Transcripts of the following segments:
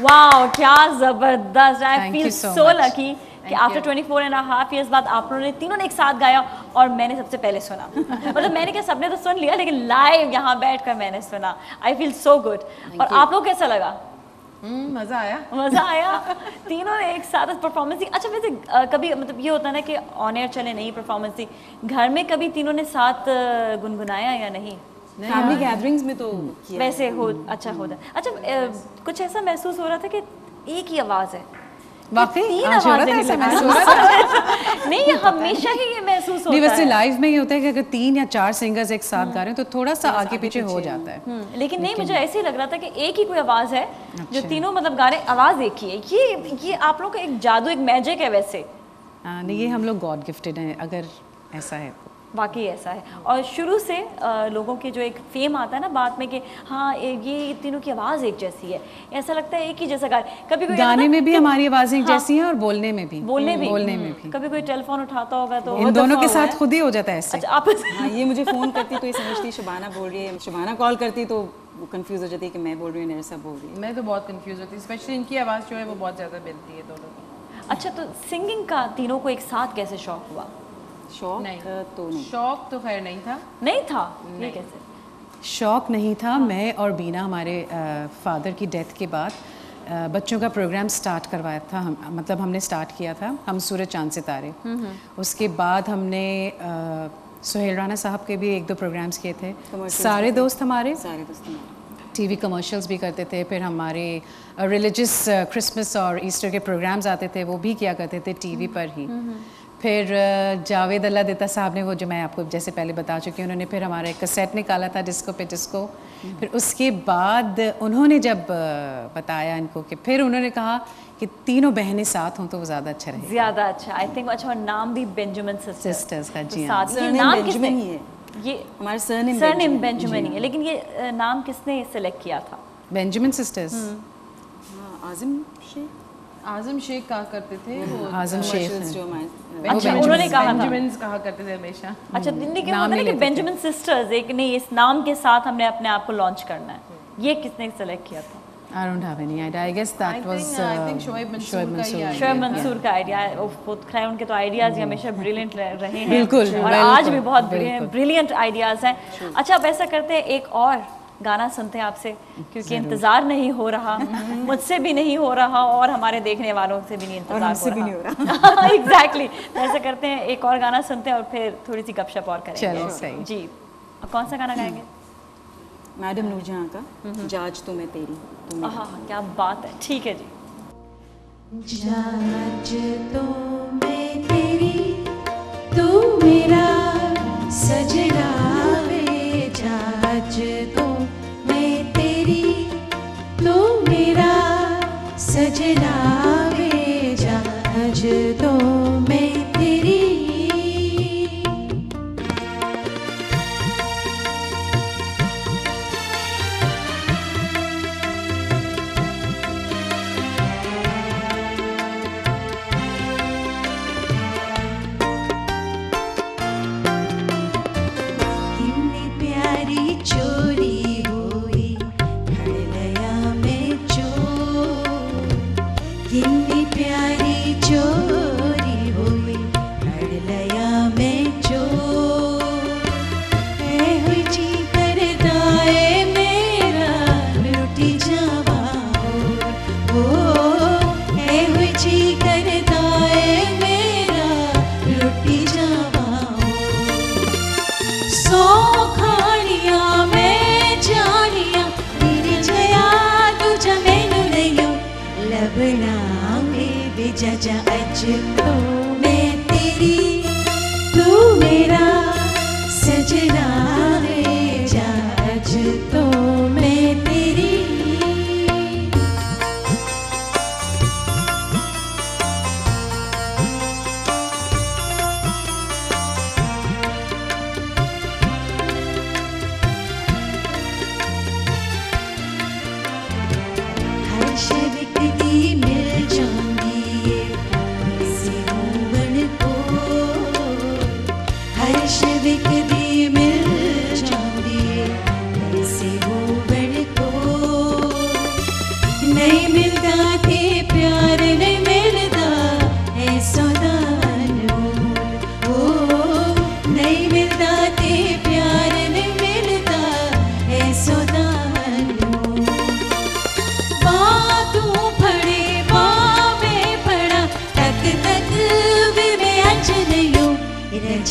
Wow क्या जबरदस्त। I feel so so much. Lucky कि आफ्टर 24.5 years बाद आप लोगों ने तीनों ने एक साथ गाया और मैंने सबसे पहले सुना। मतलब मैंने क्या, सबने तो सुन लिया लेकिन लाइव यहाँ बैठकर मैंने सुना। I feel so good. और आप लोग कैसा लगा? मजा आया। मजा आया। तीनों ने एक साथ परफॉर्मेंस दी। अच्छा वैसे कभी मतलब ये होता है ना कि ऑन एयर चले नहीं परफॉर्मेंस दी, घर में कभी तीनों ने साथ गुनगुनाया या नहीं? फैमिली गैदरिंग्स में तो किया वैसे हो अच्छा होता। अच्छा कुछ ऐसा महसूस हो रहा था कि एक ही आवाज़ है, वाकई तीन आज हो रहा आवाज़ें था, ऐसा नहीं महसूस हो रहा था। नहीं हमेशा ही ये महसूस नहीं, होता वैसे है। लाइव में ये होता है कि अगर 3 या 4 सिंगर्स एक साथ गा रहे हैं तो थोड़ा सा आगे पीछे हो जाता है। लेकिन नहीं, मुझे ऐसे ही लग रहा था कि एक ही कोई आवाज़ है जो अच्छा। तीनों मतलब गा रहे, आवाज़ एक ही है। ये आप लोग का एक जादू, एक मैजिक है वैसे। नहीं, ये हम लोग गॉड गिफ्टेड हैं अगर ऐसा है तो। वाकई ऐसा है। और शुरू से लोगों के जो एक फेम आता है ना बाद में कि हाँ ये तीनों की आवाज़ एक जैसी है, ऐसा लगता है एक ही जैसा गा। कभी कोई गाने में भी हमारी आवाज़ें एक हाँ, जैसी हैं और बोलने में भी। कभी कोई टेलीफोन उठाता होगा तो इन दोनों के साथ खुद ही हो जाता है ऐसे। अच्छा आप हाँ, ये मुझे फ़ोन करती तो ये समझती शबाना बोल रही है, शबाना कॉल करती तो वो कंफ्यूज हो जाती है कि मैं बोल रही हूँ, नरसा बोल रही है। मैं तो बहुत कंफ्यूज होती हूँ, स्पेशली इनकी आवाज़ जो है वो बहुत ज़्यादा मिलती है दोनों की। अच्छा तो सिंगिंग का तीनों को एक साथ कैसे शौक हुआ? शौक तो नहीं, शौक तो खैर नहीं था। नहीं था? ये कैसे? शौक नहीं था। मैं और बीना हमारे फादर की डेथ के बाद बच्चों का प्रोग्राम स्टार्ट करवाया था। मतलब हमने स्टार्ट किया था हम सूरज चांद सितारे। उसके बाद हमने सुहेल राना साहब के भी 1-2 प्रोग्राम्स किए थे। सारे दोस्त हमारे टीवी कमर्शियल्स भी करते थे। फिर हमारे रिलीजियस क्रिसमस और ईस्टर के प्रोग्राम्स आते थे, वो भी किया करते थे टीवी पर ही। फिर जावेद अल्लाह देता साहब ने, वो जो मैं आपको जैसे पहले बता चुकी हूँ, उन्होंने फिर हमारा एक कैसेट निकाला था डिस्को पे डिस्को। फिर उसके बाद उन्होंने जब बताया इनको कि फिर उन्होंने कहा कि तीनों बहनें साथ हों तो वो ज़्यादा अच्छा रहेगा। ज़्यादा अच्छा आई थिंक। अच्छा और नाम भी बेंजामिन सिस्टर्स का। जी हाँ, सरनेम नाम बेंजामिन ही है। ये हमारे सरनेम बेंजामिन ही है, लेकिन ये नाम किसने सेलेक्ट किया था? Benjamin sisters. आजम शेख कहा करते थे वो। आजम शेख अच्छा उन्होंने कहा था। बेंजामिन्स कहा करते थे हमेशा। अच्छा दिल्ली के होता है कि बेंजामिन सिस्टर्स एक नहीं, इस नाम के साथ हमने अपने आप को लॉन्च करना है, ये किसने सेलेक्ट किया था? I don't have any idea. I guess that was I think Shoaib Mansoor का ही शोएब मंसूर का आइडिया है। वो खैर उनके तो आइडियाज़ ही हमेशा ब्रिलियंट रहे हैं। बिल्कुल, और आज भी बहुत ब्रिलियंट आइडियाज़ हैं। अच्छा अब ऐसा करते हैं, एक और गाना सुनते हैं आपसे, क्योंकि इंतज़ार नहीं हो रहा, मुझसे भी नहीं हो रहा और हमारे देखने वालों से भी नहीं इंतज़ार हो रहा। एग्जैक्टली। तो ऐसा करते हैं, एक और गाना सुनते हैं और फिर थोड़ी सी गपशप और करेंगे। चलो सही जी। कौन सा गाना गाएंगे? मैडम नूरजहां का जाज तो मैं तेरी। हाँ क्या बात है, ठीक है जी। जाज तो मैं तेरी, तू मेरा सजना वे। जाज तो मैं तेरी, तू मेरा सजना वे। जाज तो मैं तेरी। चोरी हुई हड़लया में चोर, कितनी प्यारी चोरी हुई हड़लया में चोर। ऐ हुई जी करदा है मेरा लुटी जावा हो। ऐ हुई जी करदा है मेरा लुटी जावा हो। सो जजा अज तो मैं तेरी, तू मेरा सजना वे। जा अज तो मैं तेरी। हर शब्द दी मिल जाऊंगी हर शब्द दी मिल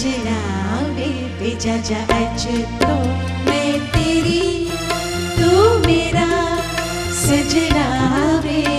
सजना वे बेजा जा अछूतो मैं तेरी तू मेरा सजना वे